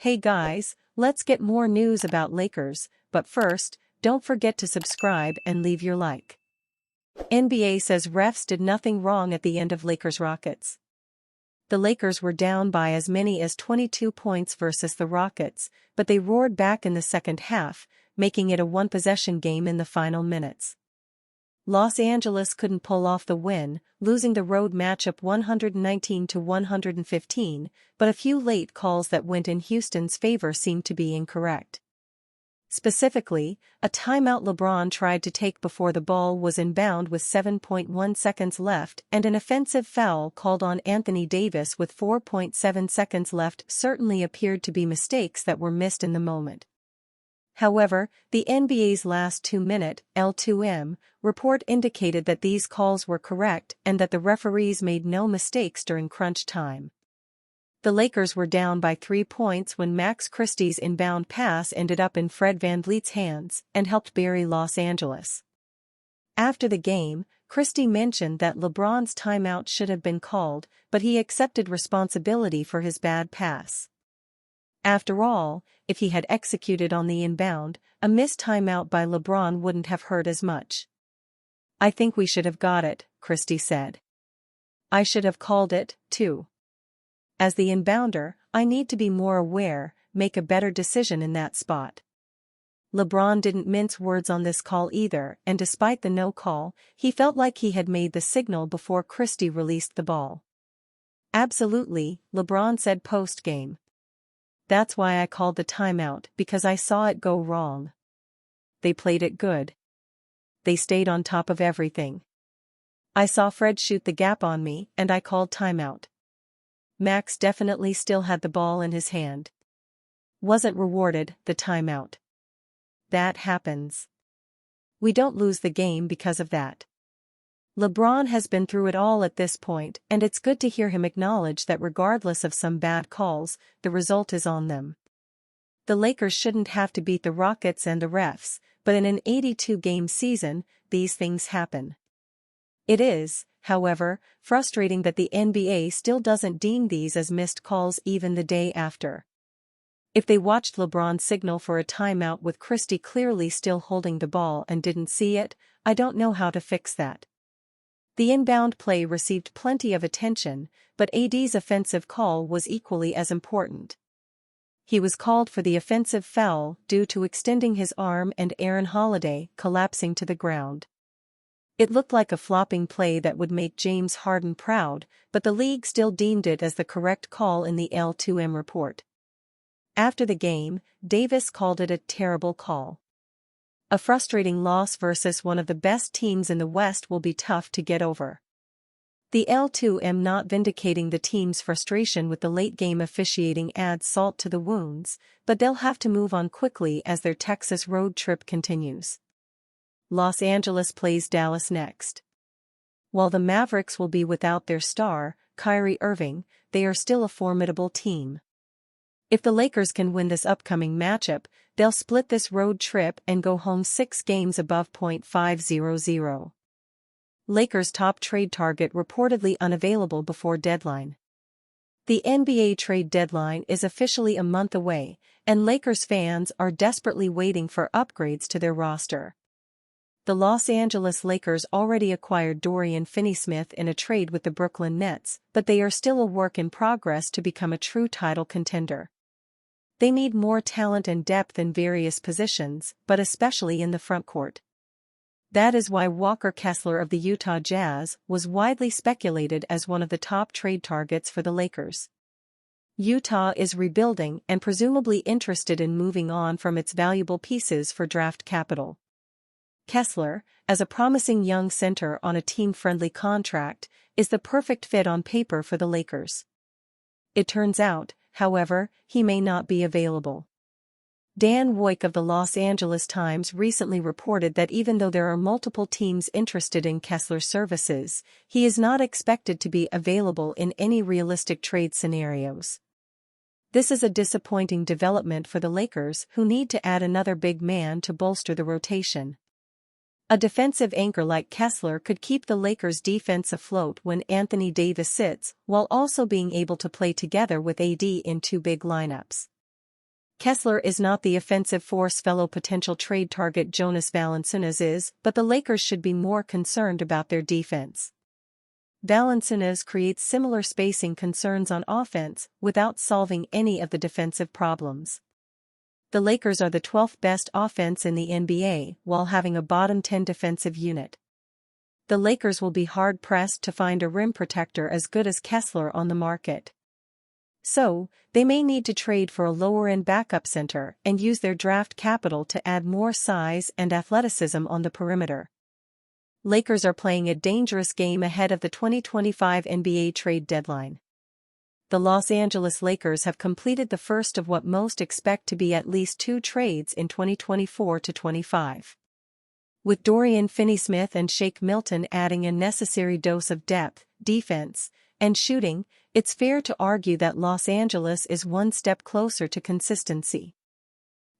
Hey guys, let's get more news about Lakers, but first, don't forget to subscribe and leave your like. NBA says refs did nothing wrong at the end of Lakers-Rockets. The Lakers were down by as many as 22 points versus the Rockets, but they roared back in the second half, making it a one-possession game in the final minutes. Los Angeles couldn't pull off the win, losing the road matchup 119-115, but a few late calls that went in Houston's favor seemed to be incorrect. Specifically, a timeout LeBron tried to take before the ball was inbound with 7.1 seconds left and an offensive foul called on Anthony Davis with 4.7 seconds left certainly appeared to be mistakes that were missed in the moment. However, the NBA's last 2-minute L2M report indicated that these calls were correct and that the referees made no mistakes during crunch time. The Lakers were down by 3 points when Max Christie's inbound pass ended up in Fred VanVleet's hands and helped bury Los Angeles. After the game, Christie mentioned that LeBron's timeout should have been called, but he accepted responsibility for his bad pass. After all, if he had executed on the inbound, a missed timeout by LeBron wouldn't have hurt as much. I think we should have got it, Christie said. I should have called it, too. As the inbounder, I need to be more aware, make a better decision in that spot. LeBron didn't mince words on this call either, and despite the no call, he felt like he had made the signal before Christie released the ball. Absolutely, LeBron said post-game. That's why I called the timeout, because I saw it go wrong. They played it good. They stayed on top of everything. I saw Fred shoot the gap on me, and I called timeout. Max definitely still had the ball in his hand. Wasn't rewarded, the timeout. That happens. We don't lose the game because of that. LeBron has been through it all at this point, and it's good to hear him acknowledge that regardless of some bad calls, the result is on them. The Lakers shouldn't have to beat the Rockets and the refs, but in an 82-game season, these things happen. It is, however, frustrating that the NBA still doesn't deem these as missed calls even the day after. If they watched LeBron signal for a timeout with Christie clearly still holding the ball and didn't see it, I don't know how to fix that. The inbound play received plenty of attention, but AD's offensive call was equally as important. He was called for the offensive foul due to extending his arm and Aaron Holiday collapsing to the ground. It looked like a flopping play that would make James Harden proud, but the league still deemed it as the correct call in the L2M report. After the game, Davis called it a terrible call. A frustrating loss versus one of the best teams in the West will be tough to get over. The L2M not vindicating the team's frustration with the late-game officiating adds salt to the wounds, but they'll have to move on quickly as their Texas road trip continues. Los Angeles plays Dallas next. While the Mavericks will be without their star, Kyrie Irving, they are still a formidable team. If the Lakers can win this upcoming matchup, they'll split this road trip and go home 6 games above .500. Lakers' top trade target reportedly unavailable before deadline. The NBA trade deadline is officially a month away, and Lakers fans are desperately waiting for upgrades to their roster. The Los Angeles Lakers already acquired Dorian Finney-Smith in a trade with the Brooklyn Nets, but they are still a work in progress to become a true title contender. They need more talent and depth in various positions, but especially in the frontcourt. That is why Walker Kessler of the Utah Jazz was widely speculated as one of the top trade targets for the Lakers. Utah is rebuilding and presumably interested in moving on from its valuable pieces for draft capital. Kessler, as a promising young center on a team-friendly contract, is the perfect fit on paper for the Lakers. It turns out, however, he may not be available. Dan Woik of the Los Angeles Times recently reported that even though there are multiple teams interested in Kessler's services, he is not expected to be available in any realistic trade scenarios. This is a disappointing development for the Lakers, who need to add another big man to bolster the rotation. A defensive anchor like Kessler could keep the Lakers' defense afloat when Anthony Davis sits, while also being able to play together with AD in two big lineups. Kessler is not the offensive force fellow potential trade target Jonas Valanciunas is, but the Lakers should be more concerned about their defense. Valanciunas creates similar spacing concerns on offense without solving any of the defensive problems. The Lakers are the 12th best offense in the NBA while having a bottom 10 defensive unit. The Lakers will be hard-pressed to find a rim protector as good as Kessler on the market. So, they may need to trade for a lower-end backup center and use their draft capital to add more size and athleticism on the perimeter. Lakers are playing a dangerous game ahead of the 2025 NBA trade deadline. The Los Angeles Lakers have completed the first of what most expect to be at least 2 trades in 2024-25. With Dorian Finney-Smith and Shake Milton adding a necessary dose of depth, defense, and shooting, it's fair to argue that Los Angeles is one step closer to consistency.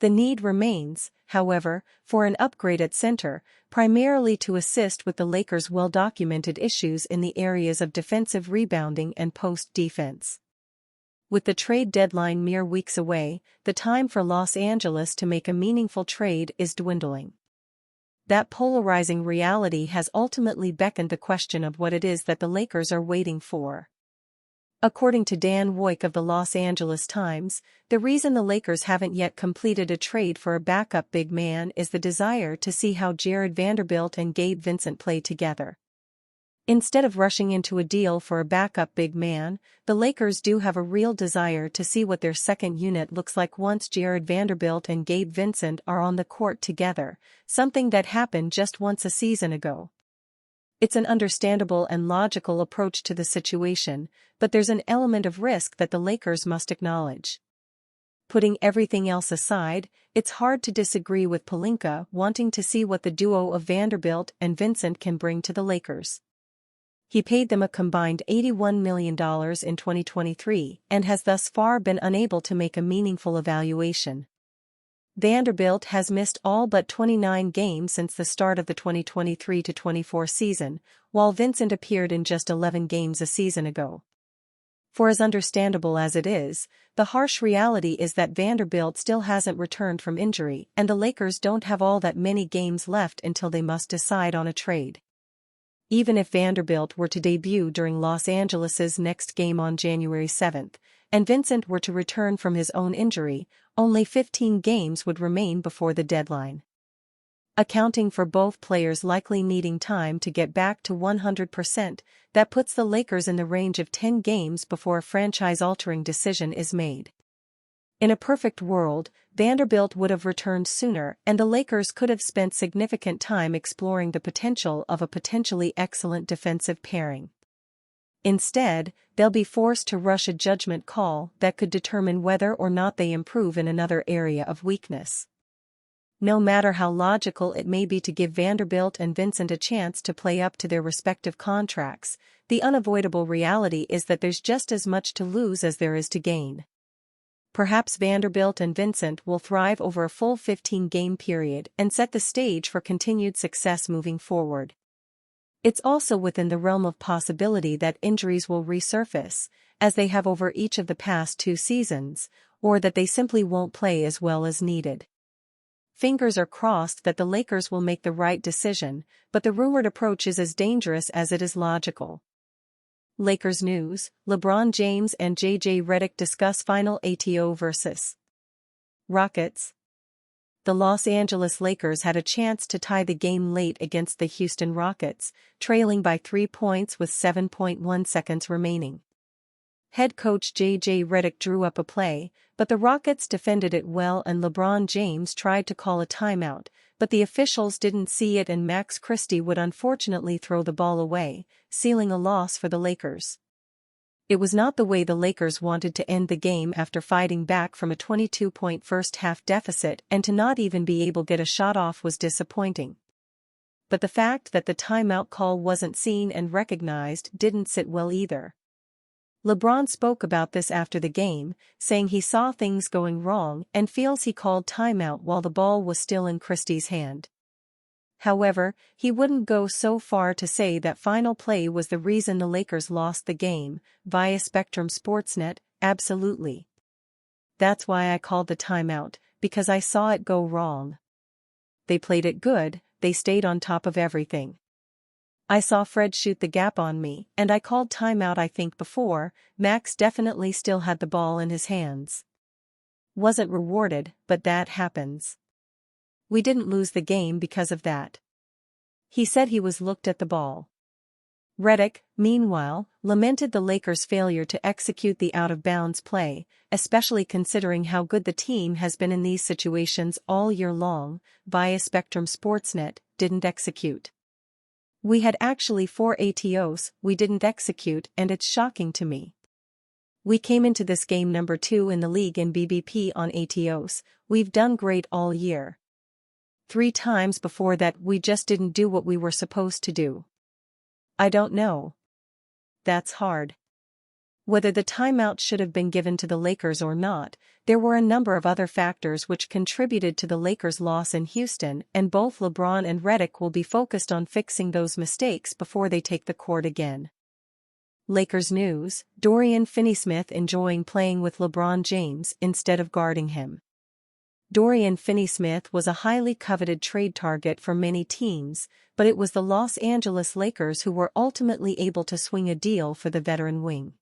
The need remains, however, for an upgrade at center, primarily to assist with the Lakers' well-documented issues in the areas of defensive rebounding and post-defense. With the trade deadline mere weeks away, the time for Los Angeles to make a meaningful trade is dwindling. That polarizing reality has ultimately beckoned the question of what it is that the Lakers are waiting for. According to Dan Woik of the Los Angeles Times, the reason the Lakers haven't yet completed a trade for a backup big man is the desire to see how Jared Vanderbilt and Gabe Vincent play together. Instead of rushing into a deal for a backup big man, the Lakers do have a real desire to see what their second unit looks like once Jared Vanderbilt and Gabe Vincent are on the court together, something that happened just once a season ago. It's an understandable and logical approach to the situation, but there's an element of risk that the Lakers must acknowledge. Putting everything else aside, it's hard to disagree with Pelinka wanting to see what the duo of Vanderbilt and Vincent can bring to the Lakers. He paid them a combined $81 million in 2023 and has thus far been unable to make a meaningful evaluation. Vanderbilt has missed all but 29 games since the start of the 2023-24 season, while Vincent appeared in just 11 games a season ago. For as understandable as it is, the harsh reality is that Vanderbilt still hasn't returned from injury and the Lakers don't have all that many games left until they must decide on a trade. Even if Vanderbilt were to debut during Los Angeles's next game on January 7, and Vincent were to return from his own injury, only 15 games would remain before the deadline. Accounting for both players likely needing time to get back to 100%, that puts the Lakers in the range of 10 games before a franchise-altering decision is made. In a perfect world, Vanderbilt would have returned sooner and the Lakers could have spent significant time exploring the potential of a potentially excellent defensive pairing. Instead, they'll be forced to rush a judgment call that could determine whether or not they improve in another area of weakness. No matter how logical it may be to give Vanderbilt and Vincent a chance to play up to their respective contracts, the unavoidable reality is that there's just as much to lose as there is to gain. Perhaps Vanderbilt and Vincent will thrive over a full 15-game period and set the stage for continued success moving forward. It's also within the realm of possibility that injuries will resurface, as they have over each of the past 2 seasons, or that they simply won't play as well as needed. Fingers are crossed that the Lakers will make the right decision, but the rumored approach is as dangerous as it is logical. Lakers news: LeBron James and J.J. Redick discuss final ATO versus Rockets. The Los Angeles Lakers had a chance to tie the game late against the Houston Rockets, trailing by 3 points with 7.1 seconds remaining. Head coach J.J. Redick drew up a play, but the Rockets defended it well and LeBron James tried to call a timeout, but the officials didn't see it and Max Christie would unfortunately throw the ball away, sealing a loss for the Lakers. It was not the way the Lakers wanted to end the game after fighting back from a 22-point first-half deficit, and to not even be able to get a shot off was disappointing. But the fact that the timeout call wasn't seen and recognized didn't sit well either. LeBron spoke about this after the game, saying he saw things going wrong and feels he called timeout while the ball was still in Christie's hand. However, he wouldn't go so far to say that final play was the reason the Lakers lost the game. Via Spectrum Sportsnet, absolutely. That's why I called the timeout, because I saw it go wrong. They played it good, they stayed on top of everything. I saw Fred shoot the gap on me, and I called timeout. I think before, Max definitely still had the ball in his hands. Wasn't rewarded, but that happens. We didn't lose the game because of that. He said he was looked at the ball. Redick, meanwhile, lamented the Lakers' failure to execute the out-of-bounds play, especially considering how good the team has been in these situations all year long. Via Spectrum Sportsnet, didn't execute. We had actually 4 ATOs we didn't execute, and it's shocking to me. We came into this game number 2 in the league in BBP on ATOs. We've done great all year. 3 times before that we just didn't do what we were supposed to do. I don't know. That's hard. Whether the timeout should have been given to the Lakers or not, there were a number of other factors which contributed to the Lakers' loss in Houston, and both LeBron and Redick will be focused on fixing those mistakes before they take the court again. Lakers news: Dorian Finney-Smith enjoying playing with LeBron James instead of guarding him. Dorian Finney-Smith was a highly coveted trade target for many teams, but it was the Los Angeles Lakers who were ultimately able to swing a deal for the veteran wing.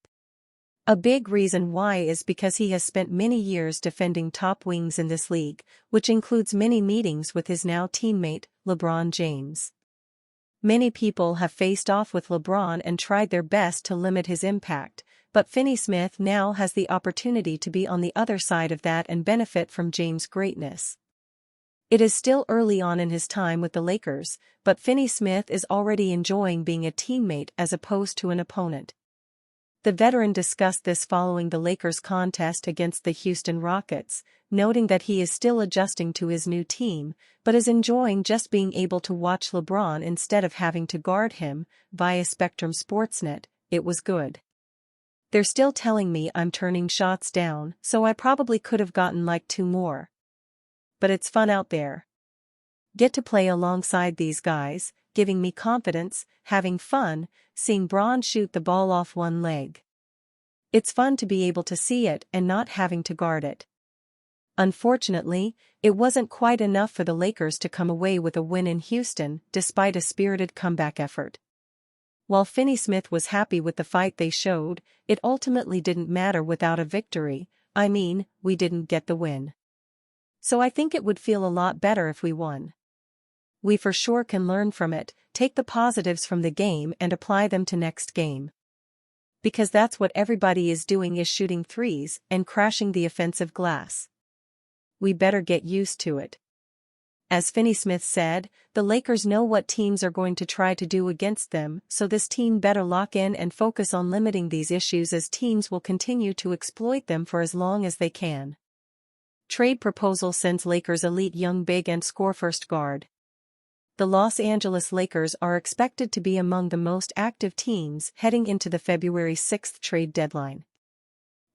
A big reason why is because he has spent many years defending top wings in this league, which includes many meetings with his now teammate, LeBron James. Many people have faced off with LeBron and tried their best to limit his impact, but Finney-Smith now has the opportunity to be on the other side of that and benefit from James' greatness. It is still early on in his time with the Lakers, but Finney-Smith is already enjoying being a teammate as opposed to an opponent. The veteran discussed this following the Lakers' contest against the Houston Rockets, noting that he is still adjusting to his new team, but is enjoying just being able to watch LeBron instead of having to guard him. Via Spectrum Sportsnet, it was good. They're still telling me I'm turning shots down, so I probably could have gotten like 2 more. But it's fun out there. Get to play alongside these guys, giving me confidence, having fun, seeing Bron shoot the ball off one leg. It's fun to be able to see it and not having to guard it. Unfortunately, it wasn't quite enough for the Lakers to come away with a win in Houston, despite a spirited comeback effort. While Finney-Smith was happy with the fight they showed, it ultimately didn't matter without a victory. I mean, we didn't get the win. So I think it would feel a lot better if we won. We for sure can learn from it, take the positives from the game and apply them to next game. Because that's what everybody is doing, is shooting threes and crashing the offensive glass. We better get used to it. As Finney-Smith said, the Lakers know what teams are going to try to do against them, so this team better lock in and focus on limiting these issues, as teams will continue to exploit them for as long as they can. Trade proposal sends Lakers elite young big and score-first guard. The Los Angeles Lakers are expected to be among the most active teams heading into the February 6 trade deadline.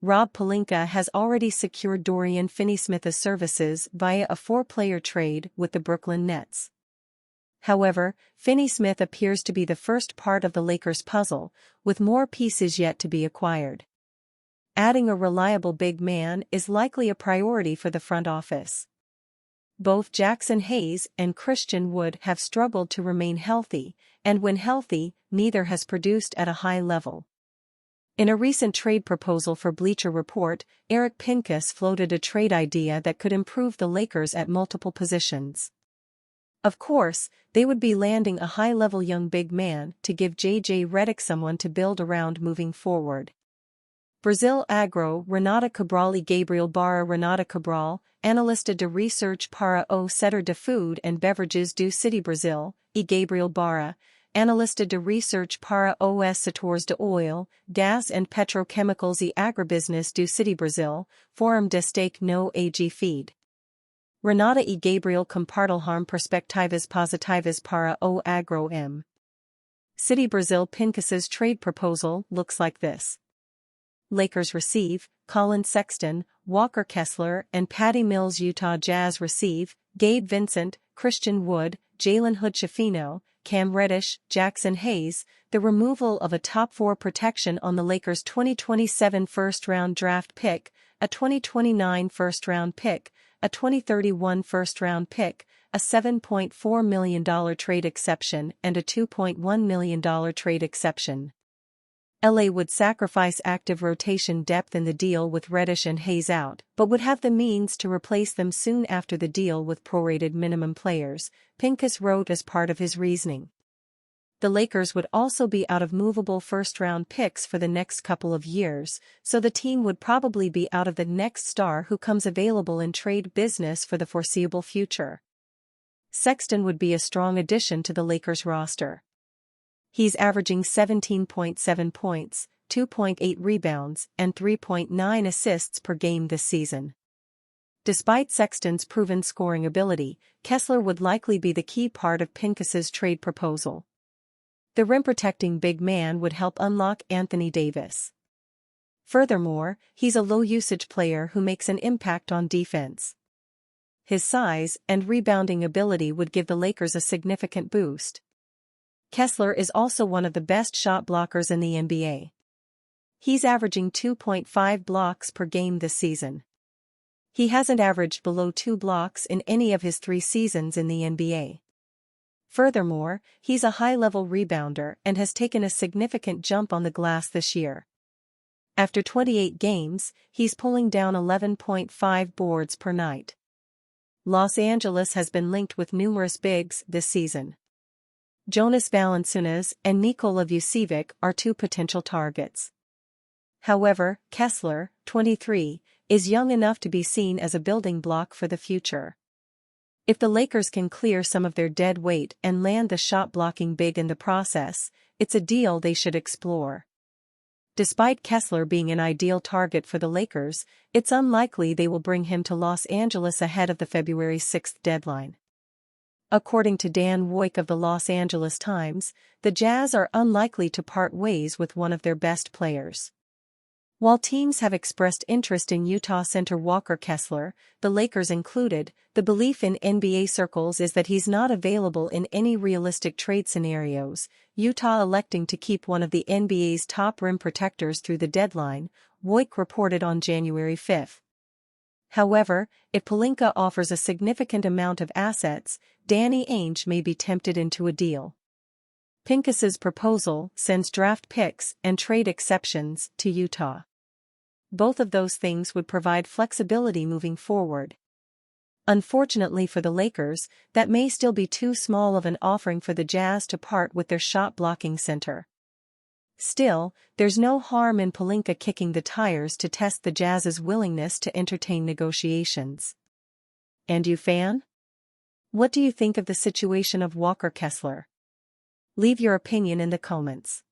Rob Pelinka has already secured Dorian Finney-Smith's services via a 4-player trade with the Brooklyn Nets. However, Finney-Smith appears to be the first part of the Lakers' puzzle, with more pieces yet to be acquired. Adding a reliable big man is likely a priority for the front office. Both Jackson Hayes and Christian Wood have struggled to remain healthy, and when healthy, neither has produced at a high level. In a recent trade proposal for Bleacher Report, Eric Pincus floated a trade idea that could improve the Lakers at multiple positions. Of course, they would be landing a high-level young big man to give J.J. Redick someone to build around moving forward. Brazil Agro Renata Cabral e Gabriel Barra Renata Cabral, Analista de Research para o Setor de Food and Beverages do City Brazil, e Gabriel Barra, Analista de Research para os Setores de Oil, Gas and Petrochemicals e Agribusiness do City Brazil, Forum destaque no AG Feed. Renata e Gabriel compartilham perspectivas positivas para o Agro M. City Brazil. Pincus's trade proposal looks like this. Lakers receive Colin Sexton, Walker Kessler and Patty Mills. Utah Jazz receive Gabe Vincent, Christian Wood, Jalen Hood-Schifino, Cam Reddish, Jackson Hayes, the removal of a top 4 protection on the Lakers' 2027 first-round draft pick, a 2029 first-round pick, a 2031 first-round pick, a $7.4 million trade exception and a $2.1 million trade exception. LA would sacrifice active rotation depth in the deal with Reddish and Hayes out, but would have the means to replace them soon after the deal with prorated minimum players, Pincus wrote as part of his reasoning. The Lakers would also be out of movable first-round picks for the next couple of years, so the team would probably be out of the next star who comes available in trade business for the foreseeable future. Sexton would be a strong addition to the Lakers roster. He's averaging 17.7 points, 2.8 rebounds, and 3.9 assists per game this season. Despite Sexton's proven scoring ability, Kessler would likely be the key part of Pincus's trade proposal. The rim-protecting big man would help unlock Anthony Davis. Furthermore, he's a low-usage player who makes an impact on defense. His size and rebounding ability would give the Lakers a significant boost. Kessler is also one of the best shot blockers in the NBA. He's averaging 2.5 blocks per game this season. He hasn't averaged below 2 blocks in any of his 3 seasons in the NBA. Furthermore, he's a high-level rebounder and has taken a significant jump on the glass this year. After 28 games, he's pulling down 11.5 boards per night. Los Angeles has been linked with numerous bigs this season. Jonas Valanciunas and Nikola Vucevic are 2 potential targets. However, Kessler, 23, is young enough to be seen as a building block for the future. If the Lakers can clear some of their dead weight and land the shot-blocking big in the process, it's a deal they should explore. Despite Kessler being an ideal target for the Lakers, it's unlikely they will bring him to Los Angeles ahead of the February 6 deadline. According to Dan Woik of the Los Angeles Times, the Jazz are unlikely to part ways with one of their best players. While teams have expressed interest in Utah center Walker Kessler, the Lakers included, the belief in NBA circles is that he's not available in any realistic trade scenarios, Utah electing to keep one of the NBA's top rim protectors through the deadline, Woik reported on January 5. However, if Pelinka offers a significant amount of assets, Danny Ainge may be tempted into a deal. Pincus's proposal sends draft picks and trade exceptions to Utah. Both of those things would provide flexibility moving forward. Unfortunately for the Lakers, that may still be too small of an offering for the Jazz to part with their shot-blocking center. Still, there's no harm in Pelinka kicking the tires to test the Jazz's willingness to entertain negotiations. And you, fan? What do you think of the situation of Walker Kessler? Leave your opinion in the comments.